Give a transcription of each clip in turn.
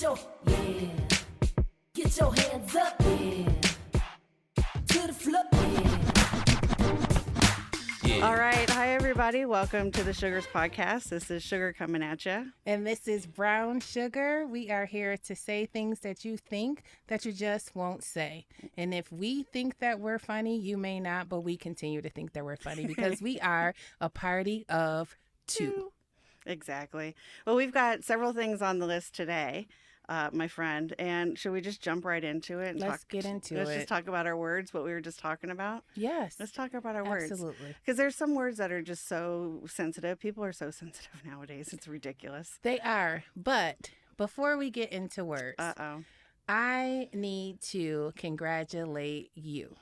yeah. Get your hands up, yeah. To the floor, yeah. All right. Hi, everybody. Welcome to the Sugars Podcast. This is Sugar coming at you. And this is Brown Sugar. We are here to say things that you think that you just won't say. And if we think that we're funny, you may not, but we continue to think that we're funny because we are a party of two. Exactly. Well, we've got several things on the list today, my friend. And should we just jump right into it? And Let's get into it. Let's just talk about our words, what we were just talking about. Yes. Let's talk about our words. Absolutely. Because there's some words that are just so sensitive. People are so sensitive nowadays. It's ridiculous. They are. But before we get into words, I need to congratulate you.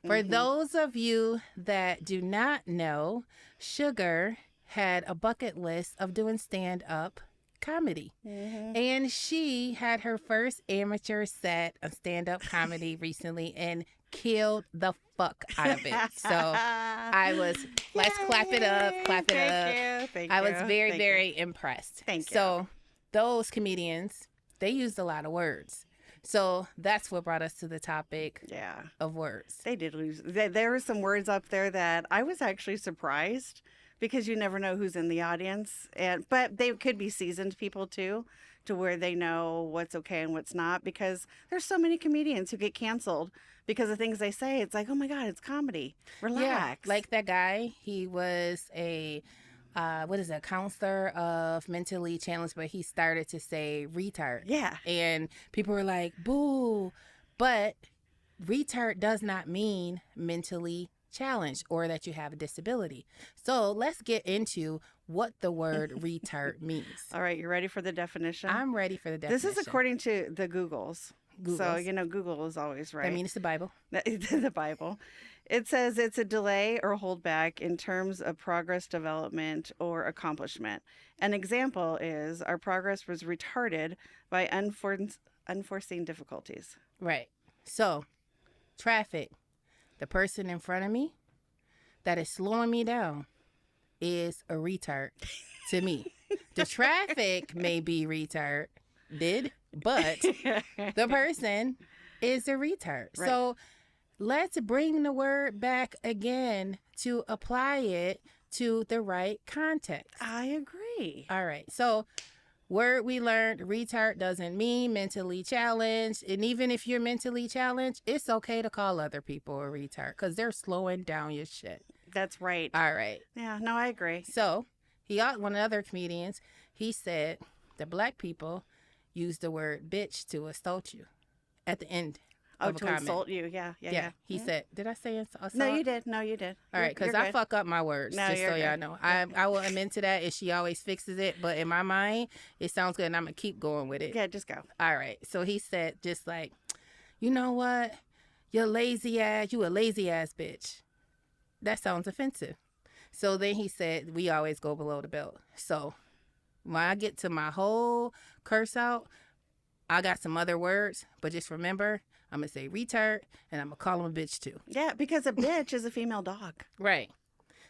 For those of you that do not know, Sugar had a bucket list of doing stand-up comedy. And she had her first amateur set of stand-up comedy recently and killed the fuck out of it. So I was, let's clap it up, clap it up. Thank I you. was very, very impressed. Thank you. So those comedians, they used a lot of words. So that's what brought us to the topic of words. They did lose. There were some words up there that I was actually surprised because you never know who's in the audience. But they could be seasoned people too, to where they know what's okay and what's not, because there's so many comedians who get canceled because of things they say. It's like, oh my God, it's comedy. Relax. Yeah, like that guy, he was a counselor of mentally challenged, but he started to say retard. Yeah. And people were like, boo. But retard does not mean mentally challenged or that you have a disability. So let's get into what the word retard means. All right, you ready for the definition? I'm ready for the definition. This is according to the Googles. So, Google is always right. I mean, it's the Bible. The Bible. It says it's a delay or holdback in terms of progress, development, or accomplishment. An example is our progress was retarded by unforeseen difficulties. Right. So, traffic. The person in front of me that is slowing me down is a retard to me. The traffic may be retarded, but the person is a retard. Right. So let's bring the word back again to apply it to the right context. I agree. All right. So word we learned, retard doesn't mean mentally challenged. And even if you're mentally challenged, it's okay to call other people a retard because they're slowing down your shit. That's right. All right. Yeah, no, I agree. So one of the other comedians, he said that black people use the word bitch to assault you at the end of a comment. Insult you. Yeah. He said, did I say assault? No, you did. All right, because I fuck up my words, just so y'all know. I will admit to that, and she always fixes it, but in my mind, it sounds good, and I'm going to keep going with it. Yeah, just go. All right, so he said just like, you know what? You a lazy ass bitch. That sounds offensive. So then he said, we always go below the belt. So when I get to my whole curse out, I got some other words, but just remember, I'm going to say retard, and I'm going to call him a bitch too. Yeah, because a bitch is a female dog. Right.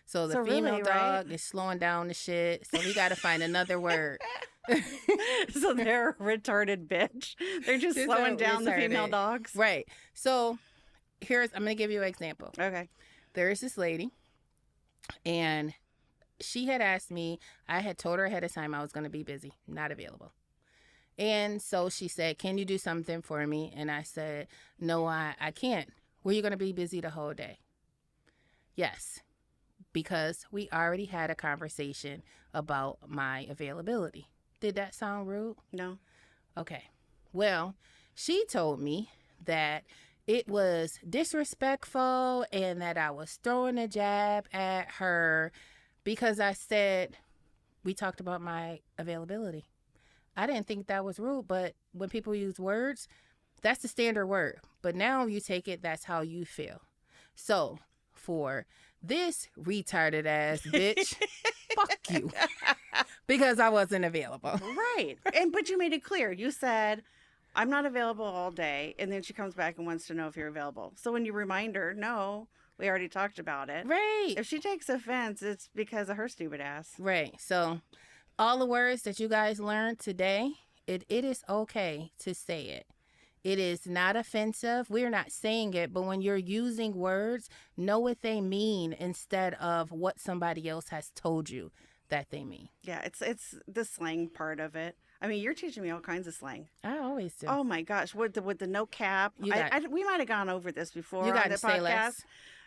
So the female dog is slowing down the shit, so we got to find another word. So they're a retarded bitch. They're just slowing down the female dogs. Right. So I'm going to give you an example. Okay. There is this lady, and she had asked me, I had told her ahead of time I was going to be busy, not available. And so she said, can you do something for me? And I said, no, I can't. Were you going to be busy the whole day? Yes, because we already had a conversation about my availability. Did that sound rude? No. Okay. Well, she told me that it was disrespectful and that I was throwing a jab at her because I said, we talked about my availability. I didn't think that was rude, but when people use words, that's the standard word. But now you take it, that's how you feel. So for this retarded ass bitch, fuck you. Because I wasn't available. Right. But you made it clear. You said, I'm not available all day. And then she comes back and wants to know if you're available. So when you remind her, no, we already talked about it. Right. If she takes offense, it's because of her stupid ass. Right. So all the words that you guys learned today It is okay to say it. It is not offensive. We're not saying it, but when you're using words, know what they mean instead of what somebody else has told you that they mean. Yeah, it's the slang part of it. I mean, you're teaching me all kinds of slang. I always do. Oh my gosh, with the no cap. You got- We might have gone over this before You on got the to say podcast. less.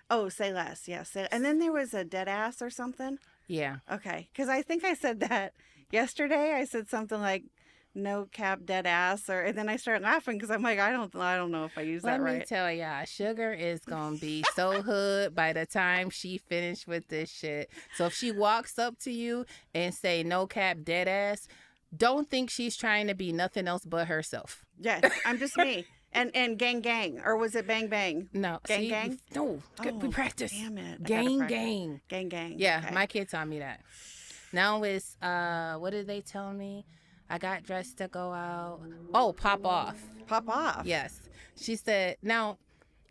Oh, say less. Yeah, and then there was a dead ass or something. Yeah. Okay, because I think I said that yesterday. I said something like no cap dead ass, and then I started laughing because I'm like, I don't know if I used that Let me right. tell y'all, Sugar is gonna be so hood by the time she finished with this shit. So if she walks up to you and say no cap dead ass, don't think she's trying to be nothing else but herself. Yeah, I'm just me. And gang, or was it bang bang? No, Gang? No, we Oh, practice. Damn it, I gotta Gang, practice. Gang. Yeah, Okay. my kid taught me that. Now it's what did they tell me? I got dressed to go out. Oh, pop off. Pop off. Yes. She said, now,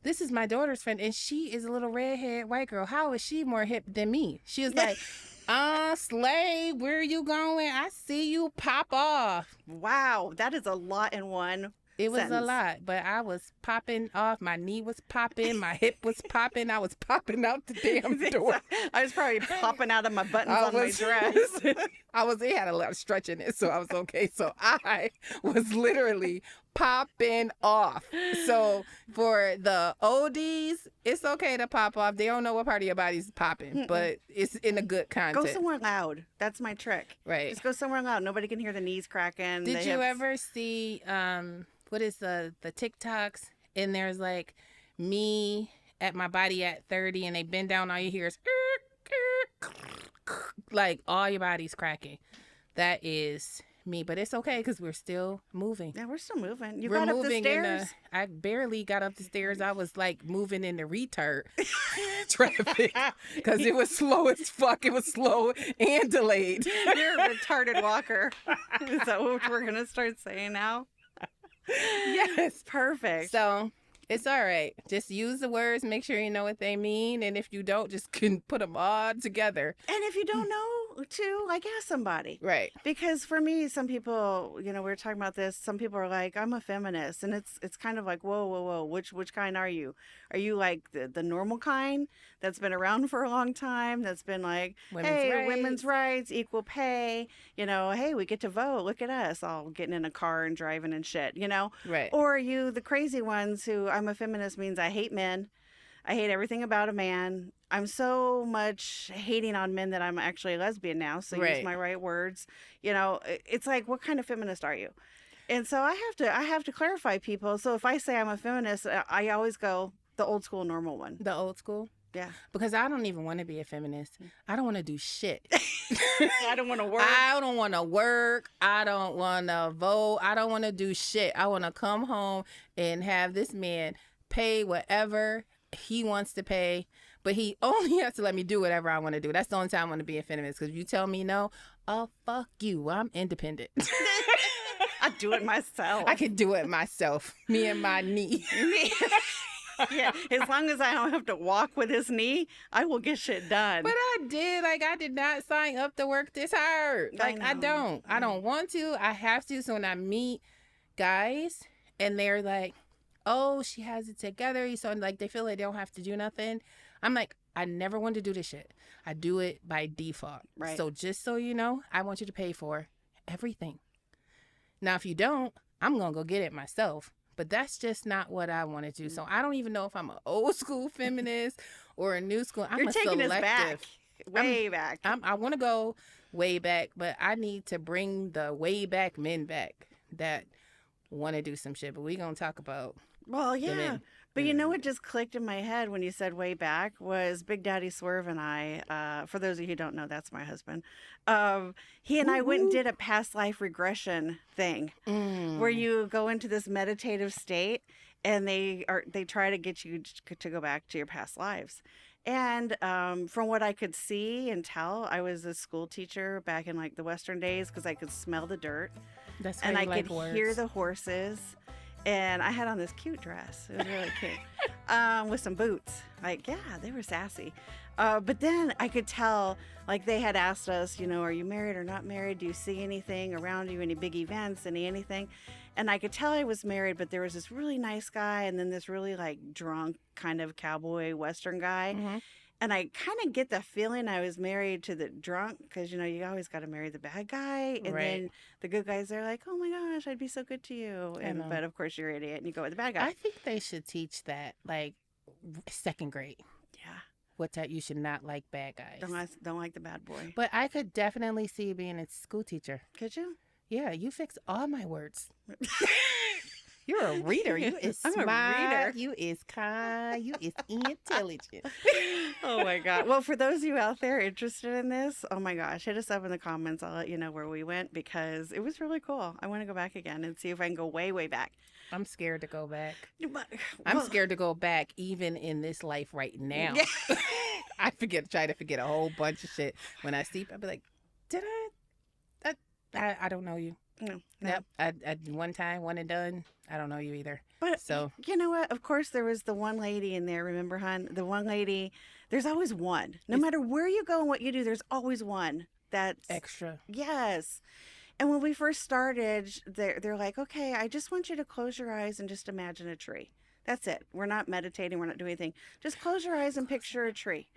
this is my daughter's friend, and she is a little redhead white girl. How is she more hip than me? She was like, Slay, where are you going? I see you pop off. Wow, that is a lot in one. It was a sentence. lot, but I was popping off. My knee was popping. My hip was popping. I was popping out the damn door. I was probably popping out of my buttons on my dress. It had a lot of stretch in it, so I was okay. So I was literally popping off. So for the oldies, it's okay to pop off. They don't know what part of your body's popping, but it's in a good Go context. somewhere loud. That's my trick. Right. Just go somewhere loud. Nobody can hear the knees cracking. Did the you hips. ever see what is the TikToks? And there's like me at my body at 30, and they bend down. All you hear is like all your body's cracking. That is me, but it's okay because we're still moving. Yeah, we're still moving. You We're got up the moving stairs. I barely got up the stairs. I was like moving in the retard traffic because it was slow as fuck. It was slow and delayed. You're a retarded walker. Is that what we're gonna start saying now? Yes. Perfect. So it's all right. Just use the words. Make sure you know what they mean. And if you don't, just can put them all together. And if you don't know, too, like ask somebody. Right. Because for me, some people, we were talking about this. Some people are like, I'm a feminist, and it's kind of like, whoa, which kind are you? Are you like the normal kind that's been around for a long time? That's been like, women's rights, equal pay. Hey, we get to vote. Look at us, all getting in a car and driving and shit. Right. Or are you the crazy ones who I'm a feminist means I hate men. I hate everything about a man. I'm so much hating on men that I'm actually a lesbian now. So use my right words. It's like, what kind of feminist are you? And so I have to clarify people. So if I say I'm a feminist, I always go the old school normal one. The old school? Yeah. Because I don't even want to be a feminist. I don't want to do shit. I don't want to work. I don't want to work. I don't want to vote. I don't want to do shit. I want to come home and have this man pay whatever he wants to pay, but he only has to let me do whatever I want to do. That's the only time I want to be a feminist, because if you tell me no, oh, fuck you. I'm independent. I do it myself. I can do it myself. Me and my knee. Yeah, as long as I don't have to walk with his knee, I will get shit done. But I did. I did not sign up to work this hard. I don't. I don't want to. I have to. So when I meet guys and they're like, oh, she has it together, so like they feel like they don't have to do nothing, I'm like, I never want to do this shit. I do it by default. Right. So just so you know, I want you to pay for everything. Now, if you don't, I'm going to go get it myself. But that's just not what I want to do. So I don't even know if I'm an old school feminist or a new school. I'm You're a taking selective. us back. Way back. I want to go way back, but I need to bring the way back men back that want to do some shit. But we going to talk about Well, yeah. men. But you know what just clicked in my head when you said way back was Big Daddy Swerve and I, for those of you who don't know, that's my husband. He and I went and did a past life regression thing where you go into this meditative state and they try to get you to go back to your past lives. And from what I could see and tell, I was a school teacher back in like the Western days because I could smell the dirt. That's how And you I like could words. hear the horses. And I had on this cute dress. It was really cute. with some boots. Like, yeah, they were sassy. But then I could tell, like, they had asked us, you know, are you married or not married? Do you see anything around you, any big events, anything? And I could tell I was married, but there was this really nice guy and then this really, like, drunk kind of cowboy Western guy. Mm-hmm. And I kind of get the feeling I was married to the drunk because, you know, you always got to marry the bad guy. And Right. then the good guys are like, oh my gosh, I'd be so good to you. And but of course you're an idiot and you go with the bad guy. I think they should teach that, like, second grade. Yeah. What that you should not like bad guys. Don't like the bad boy. But I could definitely see you being a school teacher. Could you? Yeah, you fix all my words. You're a reader. You is I'm a smart. reader. You is kind. You is intelligent. Oh my God. Well, for those of you out there interested in this, oh my gosh, hit us up in the comments. I'll let you know where we went because it was really cool. I want to go back again and see if I can go way, way back. I'm scared to go back. But, I'm well, scared to go back even in this life right now. Yeah. I try to forget a whole bunch of shit. When I sleep, I'll be like, did I don't know you. No. Yep. I one time, one and done. I don't know you either. But So you know what? Of course, there was the one lady in there. Remember, hon? The one lady. There's always one. No matter where you go and what you do, there's always one. That's extra. yes. And when we first started, they're like, okay, I just want you to close your eyes and just imagine a tree. That's it. We're not meditating. We're not doing anything. Just close your eyes and picture a tree.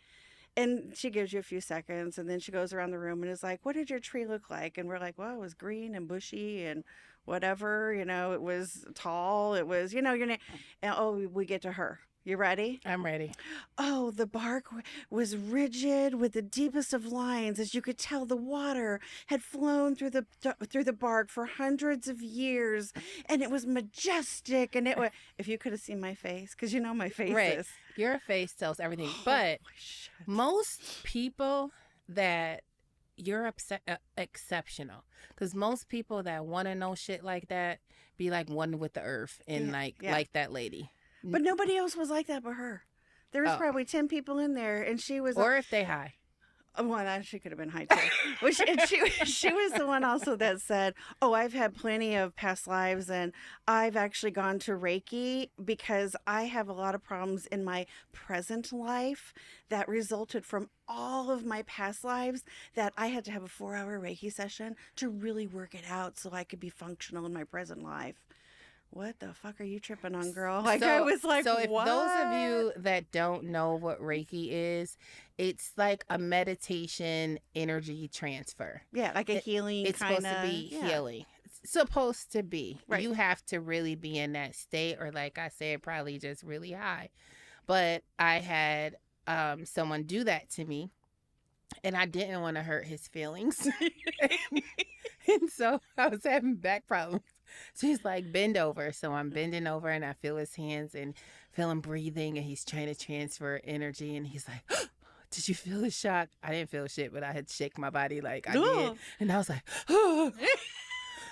And she gives you a few seconds, and then she goes around the room and is like, what did your tree look like? And we're like, well, it was green and bushy and whatever, you know, it was tall. It was, you know, and oh, we get to her. You ready? I'm ready. Oh, the bark was rigid with the deepest of lines. As you could tell, the water had flown through the bark for hundreds of years, and it was majestic. And it was, if you could have seen my face, because you know my face Right. is. Your face tells everything. But Holy shit. most people that you're exceptional, because most people that want to know shit like that be like one with the earth and like that lady. But nobody else was like that but her. There was probably 10 people in there, and she was. Or if they high. Well, that she could have been high too. She was the one also that said, "Oh, I've had plenty of past lives, and I've actually gone to Reiki because I have a lot of problems in my present life that resulted from all of my past lives that I had to have a 4-hour Reiki session to really work it out so I could be functional in my present life." What the fuck are you tripping on, girl? Like, I was like, so if what? those of you that don't know what Reiki is, it's like a meditation energy transfer. Yeah, like a healing. It's kinda, supposed to be yeah. healing. It's supposed to be. Right. You have to really be in that state, or like I said, probably just really high. But I had someone do that to me, and I didn't want to hurt his feelings. And so I was having back problems. So he's like, bend over. So I'm bending over and I feel his hands and feel him breathing, and he's trying to transfer energy. And he's like, did you feel the shock? I didn't feel shit, but I had to shake my body like I did. And I was like, oh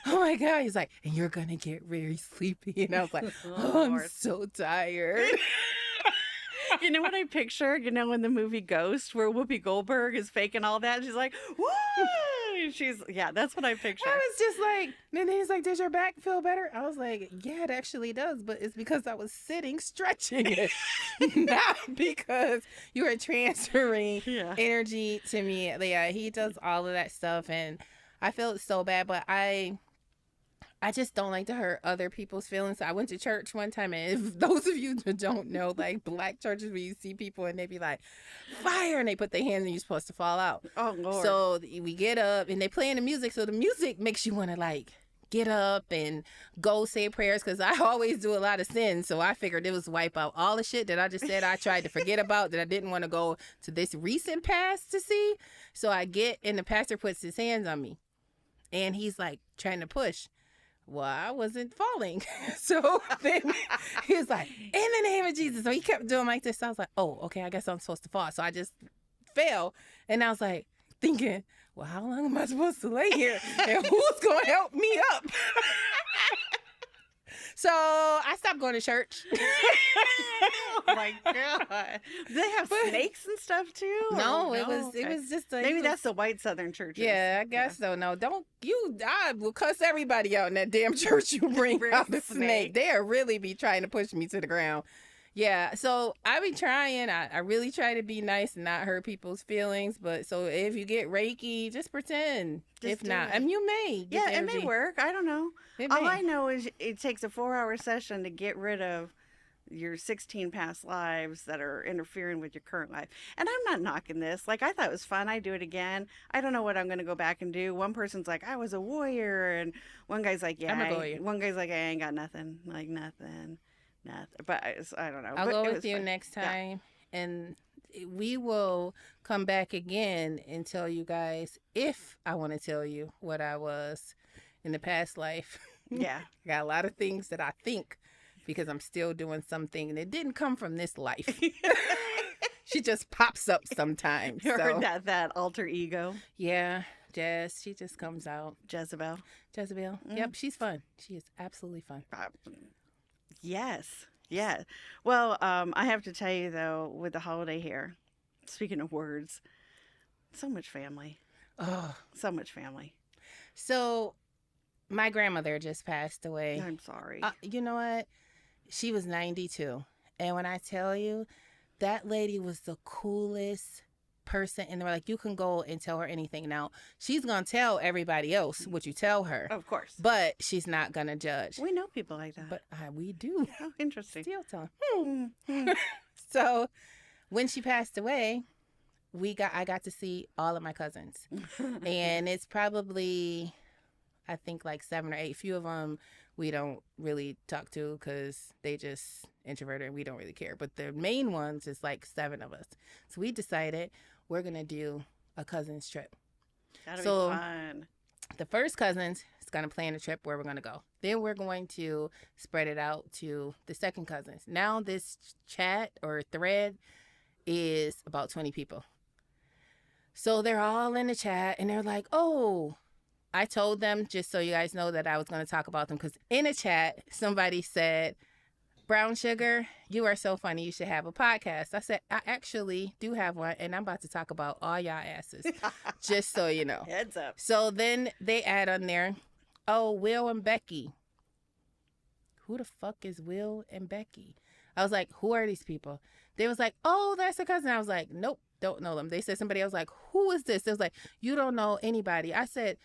my God. He's like, and you're going to get very sleepy. And I was like, oh, I'm so tired. You know what I picture? You know, in the movie Ghost, where Whoopi Goldberg is faking all that. She's like, woo! Yeah, that's what I picture. I was just like, and then he's like, does your back feel better? I was like, yeah, it actually does, but it's because I was sitting stretching it, not because you were transferring energy to me. Yeah, he does all of that stuff, and I felt so bad, but I just don't like to hurt other people's feelings. I went to church one time, and if those of you that don't know, like black churches where you see people and they be like, fire, and they put their hands and you're supposed to fall out. Oh, Lord. So we get up and they playing the music. So the music makes you want to like get up and go say prayers, because I always do a lot of sins. So I figured it was wipe out all the shit that I just said I tried to forget about, that I didn't want to go to this recent past to see. So I get, and the pastor puts his hands on me and he's like trying to push. Well, I wasn't falling. So then he was like, in the name of Jesus. So he kept doing like this. So I was like, oh, okay, I guess I'm supposed to fall. So I just fell. And I was like thinking, well, how long am I supposed to lay here? And who's going to help me up? So I stopped going to church. Oh my God. Do they have snakes and stuff too? No, it was just maybe that's the white Southern churches. Yeah, I guess so. No, I will cuss everybody out in that damn church you bring out the snake. They'll really be trying to push me to the ground. Yeah, so I be trying. I really try to be nice and not hurt people's feelings. But so if you get Reiki, just pretend. Just If do not, it. I mean, you may. Get Yeah, the it may energy. work. I don't know. It All may. I know is it takes a 4-hour session to get rid of your 16 past lives that are interfering with your current life. And I'm not knocking this. Like, I thought it was fun. I do it again. I don't know what I'm going to go back and do. One person's like, I was a warrior. And one guy's like, yeah. I'm a warrior. One guy's like, I ain't got nothing. Like, nothing. But I don't know. I'll But go it with was you fun. next Yeah. time, and we will come back again and tell you guys if I want to tell you what I was in the past life. Yeah. I got a lot of things that I think because I'm still doing something, and it didn't come from this life. She just pops up sometimes. You So, heard that alter ego, yeah, Jazz, she just comes out. Jezebel. Jezebel. Mm. Yep, she's fun. She is absolutely fun. Yes. Yeah. Well, I have to tell you though, with the holiday here, speaking of words, so much family. Oh, So much family. so my grandmother just passed away. I'm sorry. You know what? She was 92. And when I tell you, that lady was the coolest person. And they were like, you can go and tell her anything. Now, she's going to tell everybody else what you tell her, Of course. but she's not going to judge. We know people like that. But we do. Oh, interesting. Still tell. Mm. So when she passed away, I got to see all of my cousins. And it's probably, I think, like 7 or 8. Few of them we don't really talk to because they just introverted and we don't really care. But the main ones is like 7 of us. So we decided we're going to do a cousins trip. That'll So- be fun. The first cousins is going to plan a trip where we're going to go. Then we're going to spread it out to the second cousins. Now this chat or thread is about 20 people. So they're all in the chat and they're like, oh, I told them, just so you guys know, that I was going to talk about them, because in a chat, somebody said, Brown Sugar, you are so funny. You should have a podcast. I said, I actually do have one, and I'm about to talk about all y'all asses, just so you know. Heads up. So then they add on there, oh, Will and Becky. Who the fuck is Will and Becky? I was like, who are these people? They was like, oh, that's a cousin. I was like, nope, don't know them. They said somebody else like, who is this? They was like, you don't know anybody. I said,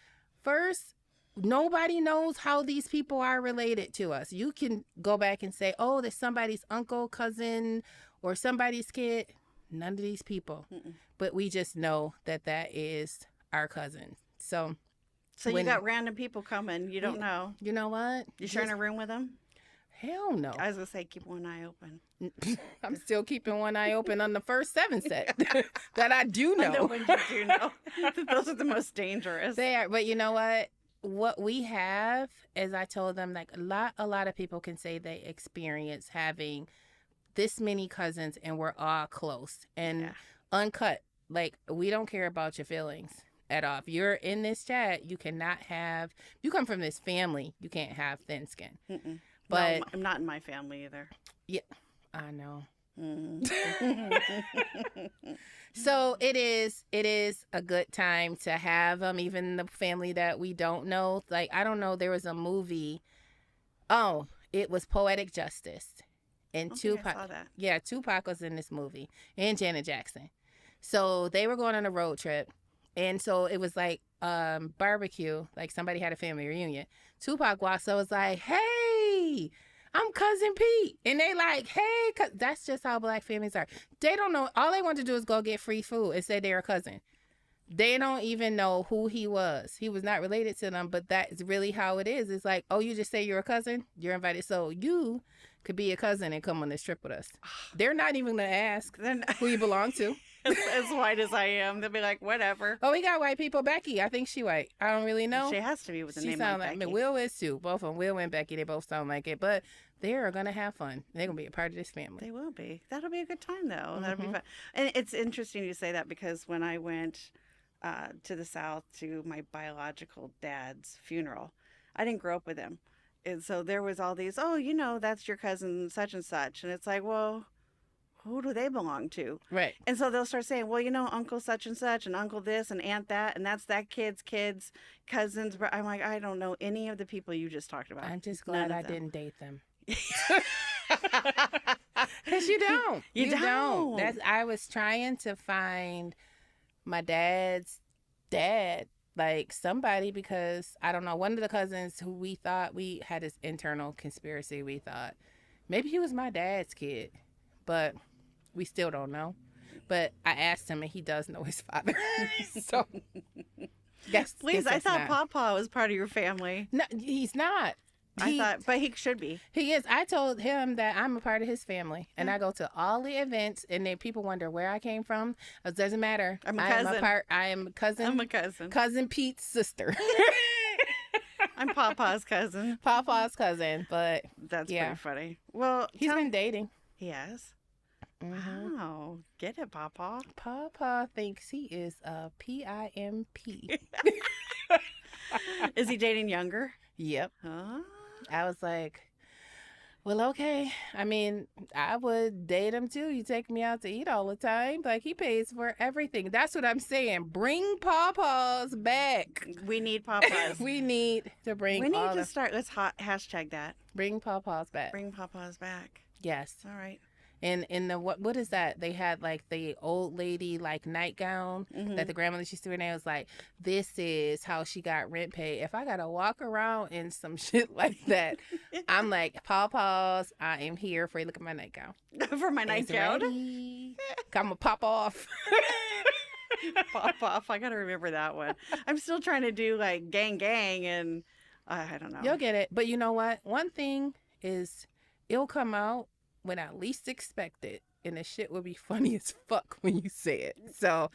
first, nobody knows how these people are related to us. You can go back and say, oh, there's somebody's uncle, cousin, or somebody's kid. None of these people. Mm-mm. But we just know that that is our cousin. So, So you When- got random people coming. You don't know. you know what? You sharing a room with them? Hell no. I was going to say, keep one eye open. I'm still keeping one eye open on the first 7 set that I do The know. ones you do know. Those are the most dangerous. They are, but you know what? What we have, as I told them, like a lot of people can say they experience having this many cousins and we're all close and Yeah. uncut. Like, we don't care about your feelings at all. If you're in this chat, you cannot have, you come from this family, you can't have thin skin. Mm-mm. But No, I'm not in my family either. I know. Mm. So it is a good time to have them, even the family that we don't know. Like, I don't know, there was a movie. Oh, it was Poetic Justice. And Okay, Tupac. I saw that. Yeah, Tupac was in this movie. And Janet Jackson. So they were going on a road trip. And so it was like barbecue, like somebody had a family reunion. Tupac walks up, was like, hey, I'm Cousin Pete. And they like, hey, that's just how black families are. They don't know. All they want to do is go get free food and say they're a cousin. They don't even know who he was. He was not related to them, but that's really how it is. It's like, oh, you just say you're a cousin? You're invited. So you could be a cousin and come on this trip with us. They're not even going to ask Then who you belong to. as white as I am, they'll be like, whatever. Oh, we got white people. Becky, I think she white. I don't really know. She has to be with a She name sound like like Becky. Will is too. Both of them, Will and Becky, they both sound like it. But they're gonna have fun. They're gonna be a part of this family. They will be. That'll be a good time, though. That'll be Mhm. fun. And it's interesting you say that because when I went to the South to my biological dad's funeral, I didn't grow up with him. And so there was all these, oh, you know, that's your cousin such and such. And it's like, well, who do they belong to? Right. And so they'll start saying, well, you know, uncle such and such and uncle this and aunt that. And that's that kid's kids, cousins. But I'm like, I don't know any of the people you just talked about. I'm just None glad of I them. didn't date them. Because you don't. You don't. That's, I was trying to find my dad's dad, like somebody, because I don't know, one of the cousins who we thought, we had this internal conspiracy, we thought maybe he was my dad's kid, but we still don't know. But I asked him and he does know his father. So Please, I thought Papa was part of your family. No, he's not. I thought, but he should be. He is. I told him that I'm a part of his family, and I go to all the events, and then people wonder where I came from. It doesn't matter. I'm a cousin. I am a cousin. I'm a cousin. Cousin Pete's sister. I'm Papa's cousin. Papa's cousin, but That's yeah. pretty funny. Well, He's been dating. He has. Mhm. Wow, get it, Papa. Papa thinks he is a PIMP. Is he dating younger? Yep. Huh? I was like, well, okay. I mean, I would date him too. You take me out to eat all the time. Like, he pays for everything. That's what I'm saying. Bring Papa's back. We need Papa's. We need to bring. We need to start. Let's hashtag that. Bring Papa's back. Bring Papa's back. Yes. All right. And in the what is that? They had like the old lady like nightgown that the grandmother used to wear. And it was like, this is how she got rent paid. If I gotta walk around in some shit like that, I'm like, Papa's, I am here for you. Look at my nightgown. For my nightgown. I'm gonna pop off. Pop off. I gotta remember that one. I'm still trying to do like gang and I don't know. You'll get it. But you know what? One thing is, it'll come out when I least expect it, and the shit will be funny as fuck when you say it. So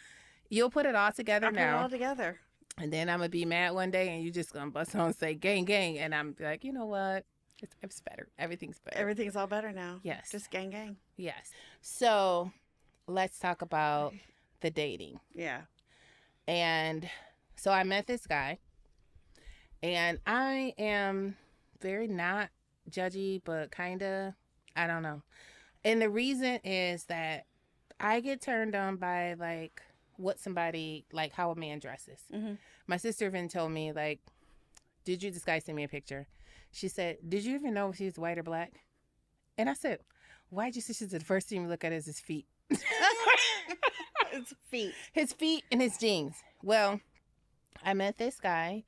you'll put it all together I'll now. put it all together. And then I'm gonna be mad one day, and you just gonna bust on and say gang, and I'm like, you know what? It's better. Everything's better. Everything's all better now. Yes. Just gang. Yes. So let's talk about the dating. Yeah. And so I met this guy, and I am very not judgy, but kind of, I don't know. And the reason is that I get turned on by like what somebody, like how a man dresses. Mm-hmm. My sister even told me, like, this guy send me a picture. She said, did you even know if he was white or black? And I said, why did you say the first thing you look at is his feet? His feet. His feet and his jeans. Well, I met this guy,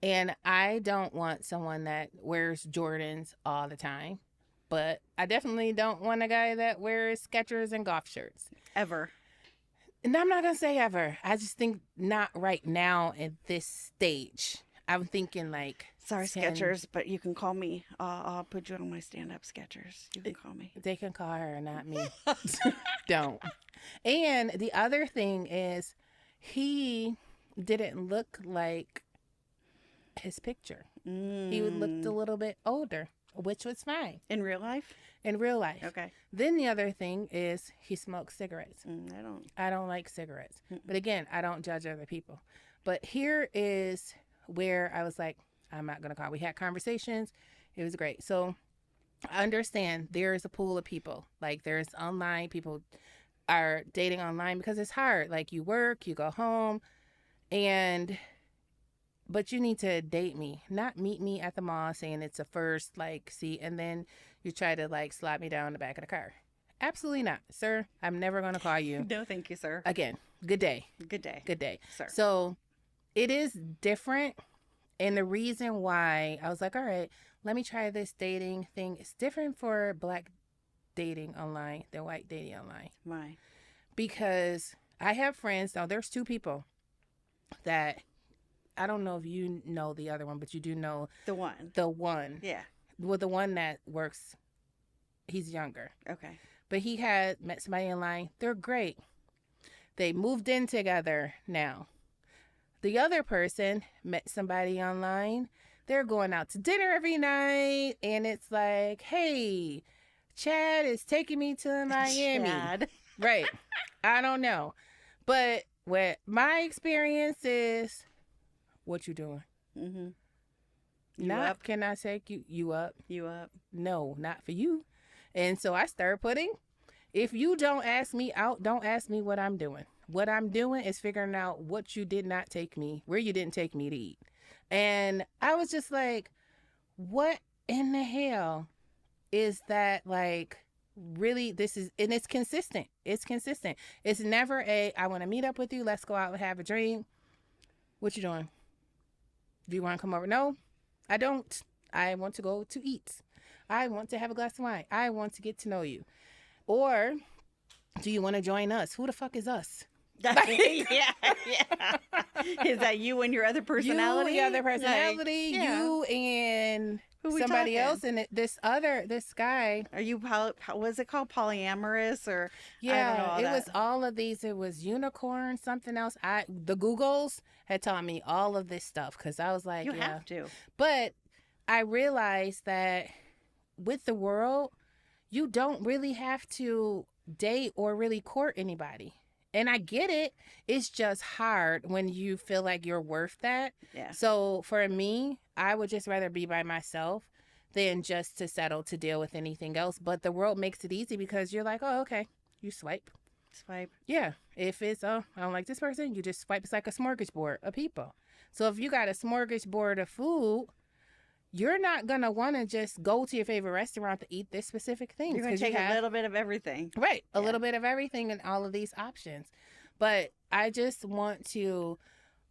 and I don't want someone that wears Jordans all the time. But I definitely don't want a guy that wears Skechers and golf shirts. Ever. And I'm not going to say ever. I just think not right now at this stage. I'm thinking like... Sorry, 10... Skechers, but you can call me. I'll put you on my stand-up Skechers. You can call me. They can call her, not me. Don't. And the other thing is, he didn't look like his picture. He looked a little bit older, which was fine. In real life? In real life. Okay. Then the other thing is, he smokes cigarettes. I don't like cigarettes. But again, I don't judge other people. But here is where I was like, I'm not going to call. We had conversations. It was great. So I understand there is a pool of people. Like, there's online, people are dating online because it's hard. Like, you work, you go home, but you need to date me, not meet me at the mall saying it's a first, like, see, and then you try to, like, slap me down the back of the car. Absolutely not, sir. I'm never going to call you. No, thank you, sir. Again, good day. Good day. Good day. Sir. So it is different. And the reason why I was like, all right, let me try this dating thing. It's different for black dating online than white dating online. Why? Because I have friends. Now, there's two people that, I don't know if you know the other one, but you do know The one. the one. Yeah. Well, the one that works, he's younger. Okay. But he had met somebody online. They're great. They moved in together now. The other person met somebody online. They're going out to dinner every night. And it's like, hey, Chad is taking me to Miami. Chad. Right. I don't know. But what my experience is, what you doing? Mm-hmm. Not, up? can I take you up? You up? No, not for you. And so I started putting, if you don't ask me out, don't ask me what I'm doing. What I'm doing is figuring out what you did not take me, where you didn't take me to eat. And I was just like, what in the hell? is that like really this is, and it's consistent. It's consistent. It's never I want to meet up with you. Let's go out and have a drink. What you doing? Do you want to come over? No, I don't. I want to go to eat. I want to have a glass of wine. I want to get to know you. Or do you want to join us? Who the fuck is us? Yeah. Is that you and your other personality? You, your other personality, Like, yeah. you and Who we somebody talking? else, and this guy. Are you, was it called polyamorous or? Yeah, I don't know all it that. was all of these. It was unicorn, something else. The Googles had taught me all of this stuff because I was like, You yeah. have to. But I realized that with the world, you don't really have to date or really court anybody. And I get it. It's just hard when you feel like you're worth that. Yeah. So for me, I would just rather be by myself than just to settle to deal with anything else. But the world makes it easy because you're like, oh, okay. You swipe. Swipe. Yeah. If it's, I don't like this person, you just swipe. It's like a smorgasbord of people. So if you got a smorgasbord of food, you're not going to want to just go to your favorite restaurant to eat this specific thing. You're going to take a little bit of everything. Right. A Yeah. little bit of everything and all of these options. But I just want to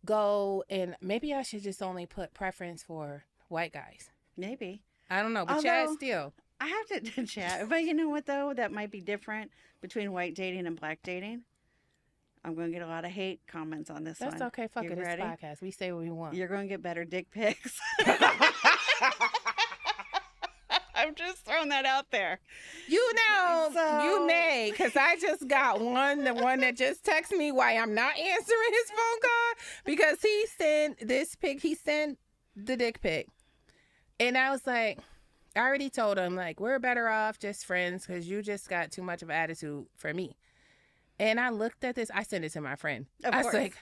go, and maybe I should just only put preference for white guys. Maybe. I don't know. But Chad Although- still. I have to chat. But you know what, though? That might be different between white dating and black dating. I'm going to get a lot of hate comments on this That's one. okay. Fuck You it. It's ready? podcast. We say what we want. You're going to get better dick pics. I'm just throwing that out there. You know, So- you may, because I just got the one that just texted me why I'm not answering his phone call, because he sent this pic, he sent the dick pic. And I was like, I already told him, like, we're better off just friends because you just got too much of an attitude for me. And I looked at this, I sent it to my friend. Of I was course. like,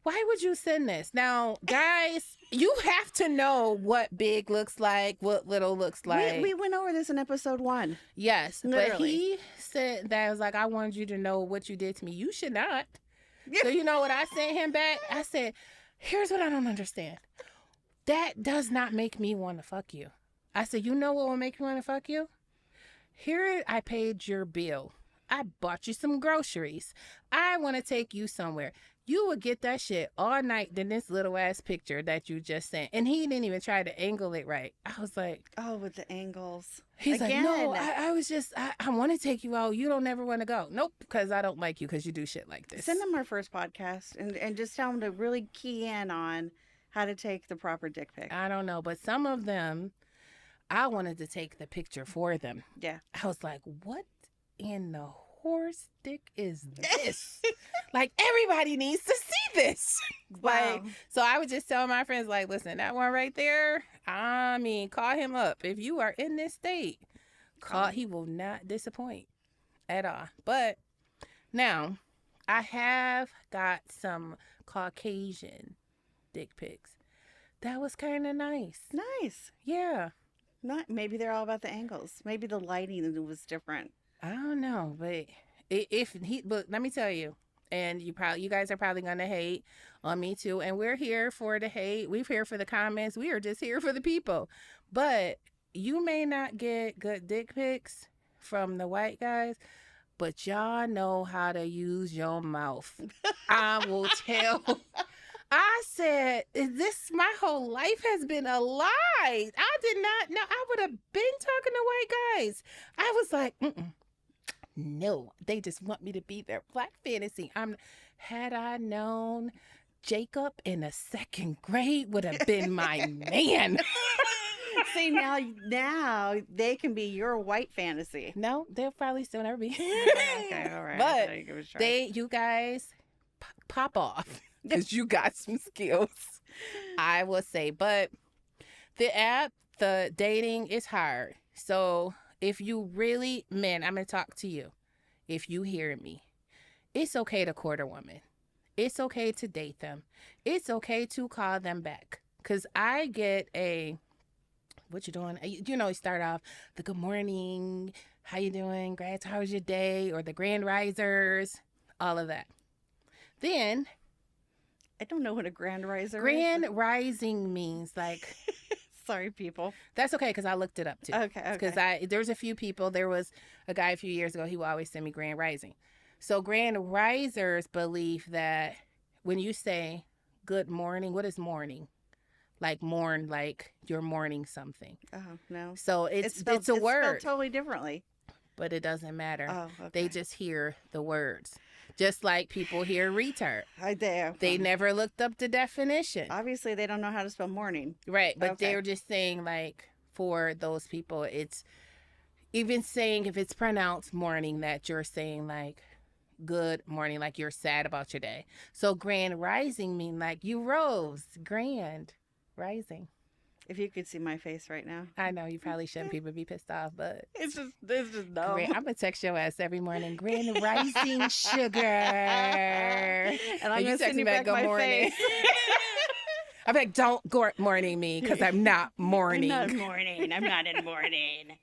why would you send this? Now, guys, you have to know what big looks like, what little looks like. We went over this in episode 1. Yes, but Literally. he said that, I was like, I wanted you to know what you did to me. You should not. So you know what I sent him back? I said, here's what I don't understand. That does not make me want to fuck you. I said, you know what will make me want to fuck you? Here, I paid your bill. I bought you some groceries. I want to take you somewhere. You would get that shit all night than this little ass picture that you just sent. And he didn't even try to angle it right. I was like, Oh, with the angles. he's Again. like, no, I was just, I want to take you out. You don't never want to go. Nope, because I don't like you because you do shit like this. Send them our first podcast and just tell them to really key in on how to take the proper dick pic. I don't know, but some of them, I wanted to take the picture for them. Yeah. I was like, what in the horse dick is this? Like, everybody needs to see this. Like, Wow. so I would just tell my friends, like, listen, that one right there, I mean, call him up. If you are in this state, he will not disappoint at all. But now, I have got some Caucasian dick pics. That was kind of nice. Nice. Yeah. Not maybe they're all about the angles. Maybe the lighting was different. I don't know, but but let me tell you, and you guys are probably gonna hate on me too, and we're here for the hate. We're here for the comments. We are just here for the people. But you may not get good dick pics from the white guys, but y'all know how to use your mouth. I will tell. I said, my whole life has been a lie. I did not know. I would have been talking to white guys. I was like, no, they just want me to be their black fantasy. Had I known, Jacob in the 2nd grade would have been my man. See, now they can be your white fantasy. No, they'll probably still never be. Okay, all right. But I'll give it a try. you guys pop off because you got some skills, I will say. But the dating is hard. So if you really, man, I'm going to talk to you. If you hear me, it's okay to court a woman. It's okay to date them. It's okay to call them back. Because I get what you doing? You know, you start off the good morning, how you doing, grads, how was your day? Or the grand risers, all of that. Then, I don't know what a grand riser is. grand rising means like Sorry, people. That's okay, because I looked it up too. Okay. Because there's a few people. There was a guy a few years ago. He would always send me Grand Rising. So Grand Risers believe that when you say good morning, what is morning? Like mourn, like you're mourning something. Oh, no. So it's a It's word, spelled totally differently. but it doesn't matter. Oh, okay. They just hear the words. Just like people hear retard. They never looked up the definition. Obviously, they don't know how to spell morning. Right, but Okay. they're just saying, like, for those people, it's even saying if it's pronounced morning, that you're saying, like, good morning, like you're sad about your day. So Grand Rising mean like you rose, grand rising. If you could see my face right now. I know you probably shouldn't, people be pissed off, but It's just dumb. I'm going to text your ass every morning, Grand Rising sugar. And I'm you going to text send you me back good my morning. face. I'm like, don't go morning me, because I'm not morning. I'm not morning. I'm not in morning.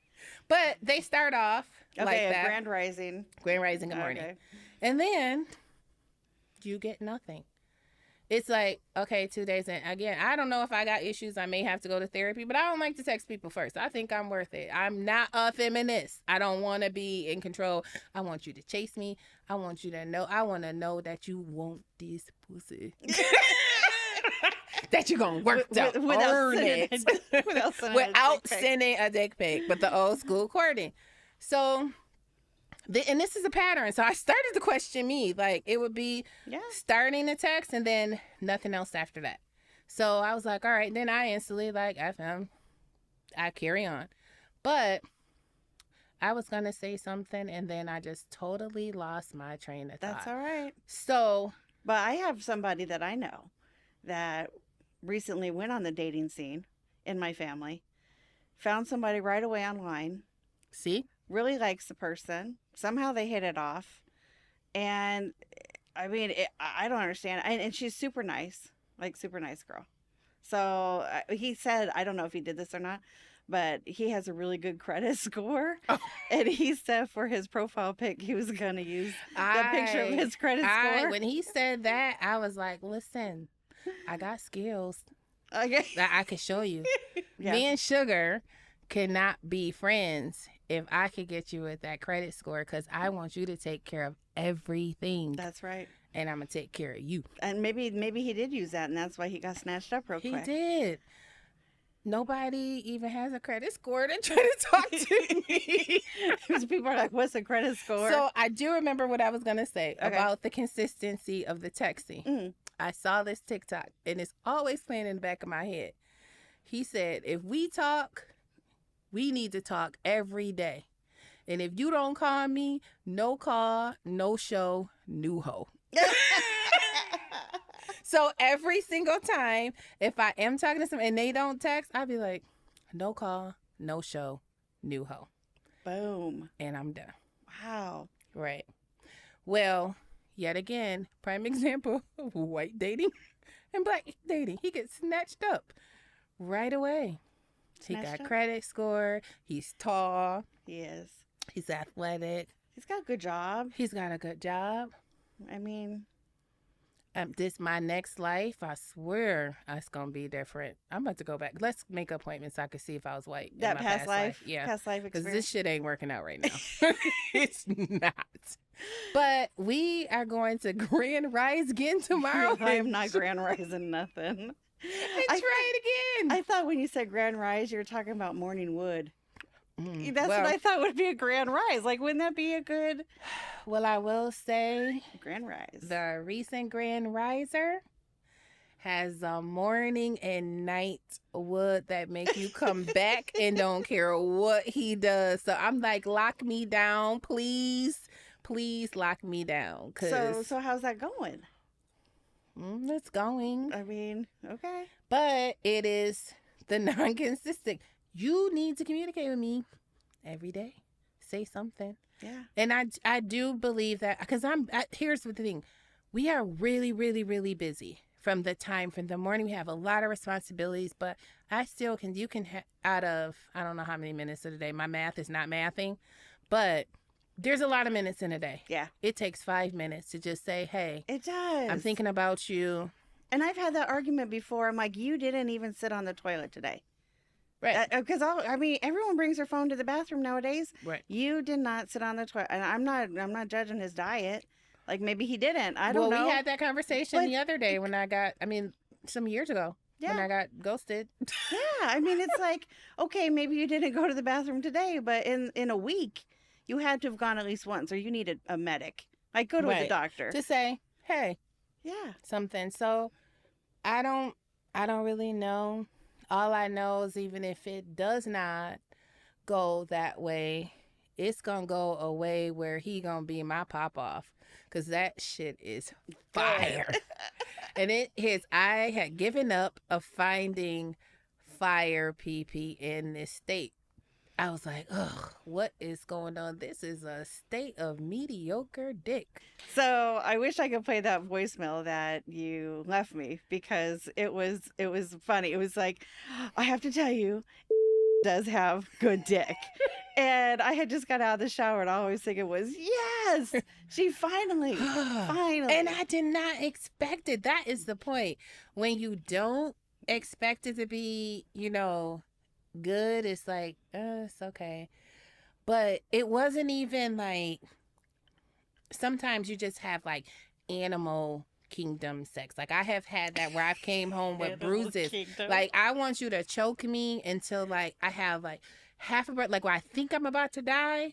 But they start off Okay, like a that. Grand Rising. Grand Rising, good morning. Okay. And then you get nothing. It's like, okay, 2 days in. Again, I don't know if I got issues. I may have to go to therapy, but I don't like to text people first. I think I'm worth it. I'm not a feminist. I don't want to be in control. I want you to chase me. I want you to know. I want to know that you want this pussy. That you're going to work to earn it. Without sending a dick pic, but the old school courting. So, and this is a pattern. So I started to question me. Like, it would be starting the text and then nothing else after that. So I was like, all right. Then I instantly, like, FM, I carry on. But I was going to say something and then I just totally lost my train of thought. That's all right. So. But I have somebody that I know that recently went on the dating scene in my family, found somebody right away online. See? Really likes the person. Somehow they hit it off. And I mean, I don't understand. And she's super nice, like super nice girl. So he said, I don't know if he did this or not, but he has a really good credit score. Oh. And he said for his profile pic, he was going to use the picture of his credit score. When he said that, I was like, listen, I got skills okay. that I could show you. Yeah. Me and Sugar cannot be friends if I could get you with that credit score, because I want you to take care of everything. That's right. And I'm going to take care of you. And maybe he did use that, and that's why he got snatched up real quick. He did. Nobody even has a credit score to try to talk to me. Because people are like, what's a credit score? So I do remember what I was going to say about the consistency of the texting. Mm-hmm. I saw this TikTok, and it's always playing in the back of my head. He said, if we talk, we need to talk every day. And if you don't call me, no call, no show, new hoe. So every single time, if I am talking to someone and they don't text, I'd be like, no call, no show, new hoe. Boom. And I'm done. Wow. Right. Well, yet again, prime example of white dating and black dating. He gets snatched up right away. He got credit score. He's tall. He is. He's athletic. He's got a good job. He's got a good job. I mean, this my next life. I swear it's gonna be different. I'm about to go back. Let's make appointments so I can see if I was white. That in my past life. Yeah. Past life Because experience. this shit ain't working out right now. It's not. But we are going to Grand Rise again tomorrow. I am not Grand Rising nothing. Try it again. I thought when you said Grand Rise, you were talking about Morning Wood. That's well, what I thought would be a Grand Rise. Like, wouldn't that be a good Well, I will say Grand Rise? the recent Grand Riser has a morning and night wood that make you come back and don't care what he does. So I'm like, lock me down, please. Please lock me down. So how's that going? It's going. I mean, okay. But it is the non-consistent. You need to communicate with me every day. Say something. Yeah. And I do believe that, because here's the thing. We are really, really, really busy from the morning. We have a lot of responsibilities, but you can out of, I don't know how many minutes of the day. My math is not mathing, but there's a lot of minutes in a day. Yeah. It takes 5 minutes to just say, hey. It does. I'm thinking about you. And I've had that argument before. I'm like, you didn't even sit on the toilet today. Right. Because I mean, everyone brings their phone to the bathroom nowadays. Right. You did not sit on the toilet, and I'm not judging his diet. Like maybe he didn't. I don't know. Well, we had that conversation But- the other day when some years ago when Yeah. I got ghosted. Yeah, I mean, it's like, okay, maybe you didn't go to the bathroom today, but in a week, you had to have gone at least once, or you needed a medic. Like, go to the Right. doctor. To say, hey, Yeah. something. So I don't really know. All I know is even if it does not go that way, it's gonna go a way where he gonna be my pop off. Cause that shit is fire. And I had given up of finding fire PP in this state. I was like, ugh, what is going on? This is a state of mediocre dick. So I wish I could play that voicemail that you left me because it was funny. It was like, I have to tell you, does have good dick. And I had just got out of the shower and all I was thinking was, yes, she finally. And I did not expect it. That is the point. When you don't expect it to be, good, it's like, it's okay. But it wasn't even like, sometimes you just have like animal kingdom sex. Like I have had that where I've came home with bruises. Like I want you to choke me until like I have like half a breath, like where I think I'm about to die.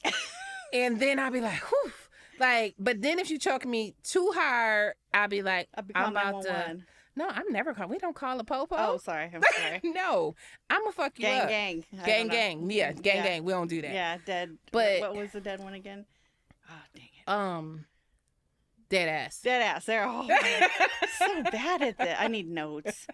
And then I'll be like, whew. Like, but then if you choke me too hard, I'll be like, I'm about to. No, I'm never calling. We don't call a popo. Oh, sorry. I'm sorry. No, I'm gonna fuck you up. Gang. Gang. Yeah, gang. We don't do that. Yeah, dead. But what was the dead one again? Oh, dang it. Dead ass. Dead ass. There. Oh, so bad at that. I need notes.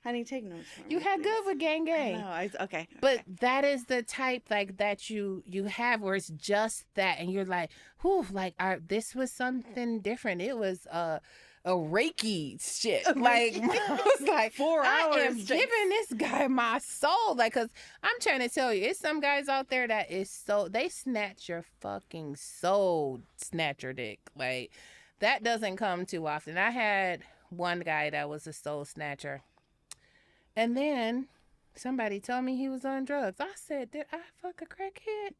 I need to take notes. You had good with gang. No, okay. But that is the type like that you have where it's just that, and you're like, whew, like this was something different. It was a Reiki shit. Like I was like 4 hours. I am giving this guy my soul. Like, cause I'm trying to tell you, it's some guys out there that is so they snatch your fucking soul, snatcher dick. Like that doesn't come too often. I had one guy that was a soul snatcher. And then somebody told me he was on drugs. I said, did I fuck a crackhead?